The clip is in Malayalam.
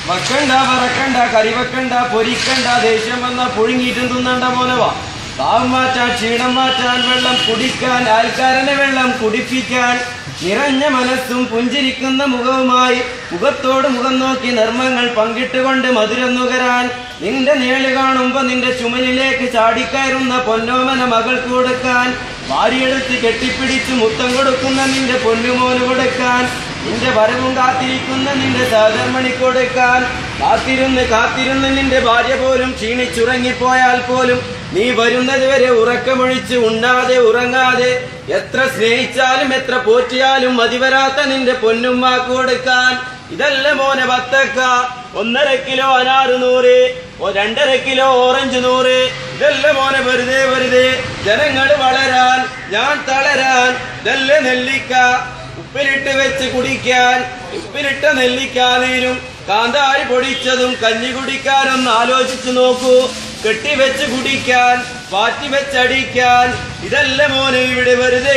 വക്കണ്ട വറക്കണ്ട കറി വെക്കണ്ട പൊരിക്കണ്ട ദേഷ്യം വന്ന പുഴുങ്ങിയിട്ടും തിന്നണ്ട മോനവാ താവം മാറ്റാൻ ക്ഷീണം മാറ്റാൻ വെള്ളം കുടിക്കാൻ ആൾക്കാരനെ വെള്ളം കുടിപ്പിക്കാൻ നിറഞ്ഞ മനസ്സും പുഞ്ചിരിക്കുന്ന മുഖവുമായി മുഖത്തോട് മുഖം നോക്കി നർമ്മങ്ങൾ പങ്കിട്ടുകൊണ്ട് മധുരം നുകരാൻ നിന്റെ നേള് കാണുമ്പോ നിന്റെ ചുമലിലേക്ക് ചാടിക്കയറുന്ന പൊന്നോമന മകൾക്ക് കൊടുക്കാൻ വാരിയെടുത്ത് കെട്ടിപ്പിടിച്ച് മുത്തം കൊടുക്കുന്ന നിന്റെ പൊന്നുമോന് കൊടുക്കാൻ നിന്റെ വരവും കാത്തിരിക്കുന്ന നിന്റെ സഹധർമ്മണി കൊടുക്കാൻ കാത്തിരുന്ന് നിന്റെ ഭാര്യ പോലും ക്ഷീണിച്ചുറങ്ങിപ്പോയാൽ പോലും നീ വരുന്നത് വരെ ഉറക്കമൊഴിച്ച് ഉണ്ണാതെ ഉറങ്ങാതെ എത്ര സ്നേഹിച്ചാലും എത്ര പോറ്റിയാലും മതിവരാത്ത നിന്റെ പൊന്നുമ്മാക്ക് കൊടുക്കാൻ ഇതല്ല മോനെ ബത്തക്ക 1.5 കിലോ അനാറ് 100 2.5 കിലോ ഓറഞ്ച് 100 ഇതല്ല മോനെ വെറുതെ ജനങ്ങൾ വളരാൻ ഞാൻ തളരാൻ ഇതല്ല നെല്ലിക്ക ഉപ്പിലിട്ട് വെച്ച് കുടിക്കാൻ ഉപ്പിലിട്ട നെല്ലിക്കാനീരും കാന്താരി പൊടിച്ചതും കഞ്ഞി കുടിക്കാനൊന്ന് ആലോചിച്ചു നോക്കൂ കെട്ടിവെച്ച് കുടിക്കാൻ പാറ്റി വെച്ചടിക്കാൻ ഇതല്ല മോനെ ഇവിടെ വെറുതെ